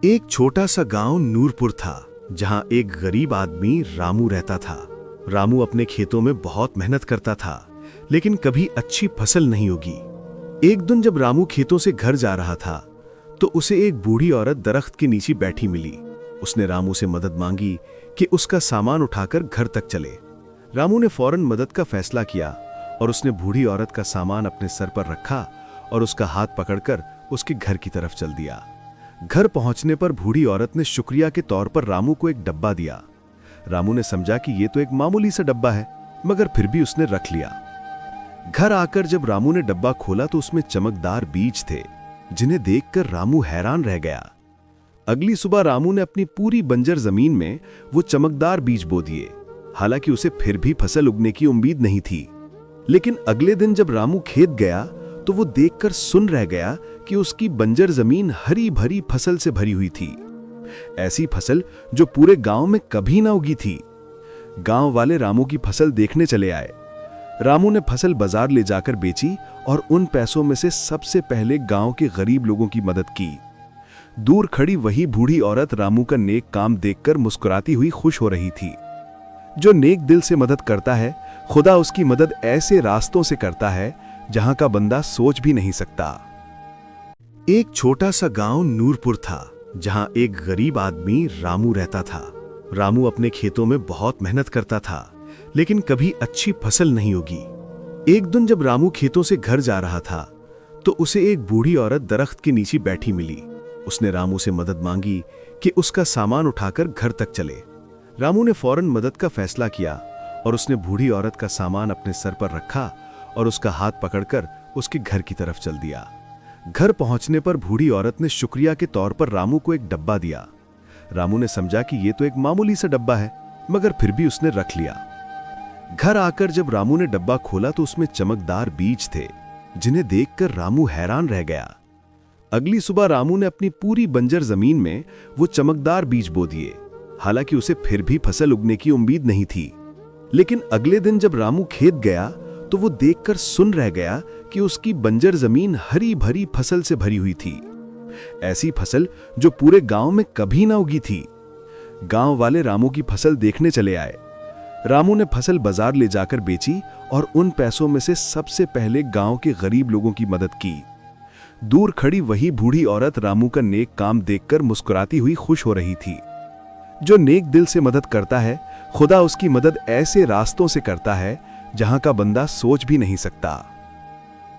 एक छोटा सा गांव नूरपुर था, जहां एक गरीब आदमी रामू रहता था। रामू अपने खेतों में बहुत मेहनत करता था, लेकिन कभी अच्छी फसल नहीं उगी। एक दिन जब रामू खेतों से घर जा रहा था, तो उसे एक बूढ़ी औरत दरख्त के नीचे बैठी मिली। उसने रामू से मदद मांगी कि उसका सामान उठाकर घर तक चले। रामू ने फौरन मदद का फैसला किया और उसने बूढ़ी औरत का सामान अपने सर पर रखा और उसका हाथ पकड़कर उसके घर की तरफ चल दिया। घर पहुंचने पर बूढ़ी औरत ने शुक्रिया के तौर पर रामू को एक डब्बा दिया। रामू ने समझा कि यह तो एक मामूली सा डब्बा है, मगर फिर भी उसने रख लिया। घर आकर जब रामू ने डब्बा खोला तो उसमें चमकदार बीज थे, जिन्हें देखकर रामू हैरान रह गया। अगली सुबह रामू ने अपनी पूरी बंजर जमीन में वो चमकदार बीज बो दिए। हालांकि उसे फिर भी फसल उगने की उम्मीद नहीं थी, लेकिन अगले दिन जब रामू खेत गया तो वो देखकर सुन रह गया कि उसकी बंजर जमीन हरी भरी फसल से भरी हुई थी। ऐसी फसल जो पूरे गांव में कभी ना उगी थी। गांव वाले रामू की फसल देखने चले आए। रामू ने फसल बाजार ले जाकर बेची और उन पैसों में से सबसे पहले गांव के गरीब लोगों की मदद की। दूर खड़ी वही बूढ़ी औरत रामू का नेक काम देखकर मुस्कुराती हुई खुश हो रही थी। जो नेक दिल से मदद करता है, खुदा उसकी मदद ऐसे रास्तों से करता है जहां का बंदा सोच भी नहीं सकता। एक छोटा सा गांव नूरपुर था, जहां एक गरीब आदमी रामू रहता था। रामू अपने खेतों में बहुत मेहनत करता था, लेकिन कभी अच्छी फसल नहीं उगी। एक दिन जब रामू खेतों से घर जा रहा था, तो उसे एक बूढ़ी औरत दरख्त के नीचे बैठी मिली। उसने रामू से मदद मांगी कि उसका सामान उठाकर घर तक चले। रामू ने फौरन मदद का फैसला किया और उसने बूढ़ी औरत का सामान अपने सर पर रखा और उसका हाथ पकड़कर उसके घर की तरफ चल दिया। घर पहुंचने पर बूढ़ी औरत ने शुक्रिया के तौर पर रामू को एक डब्बा दिया। रामू ने समझा कि यह तो एक मामूली सा डब्बा है, मगर फिर भी उसने रख लिया। घर आकर जब रामू ने डब्बा खोला तो उसमें चमकदार बीज थे, जिन्हें देखकर रामू हैरान रह गया। अगली सुबह रामू ने अपनी पूरी बंजर जमीन में वो चमकदार बीज बो दिए। हालांकि उसे फिर भी फसल उगने की उम्मीद नहीं थी, लेकिन अगले दिन जब रामू खेत गया तो वो देखकर सुन रह गया कि उसकी बंजर जमीन हरी भरी फसल से भरी हुई थी। ऐसी फसल जो पूरे गांव में कभी ना उगी थी। गांव वाले रामू की फसल देखने चले आए। रामू ने फसल बाजार ले जाकर बेची और उन पैसों में से सबसे पहले गांव के गरीब लोगों की मदद की। दूर खड़ी वही बूढ़ी औरत रामू का नेक काम देखकर मुस्कुराती हुई खुश हो रही थी। जो नेक दिल से मदद करता है, खुदा उसकी मदद ऐसे रास्तों से करता है जहां का बंदा सोच भी नहीं सकता।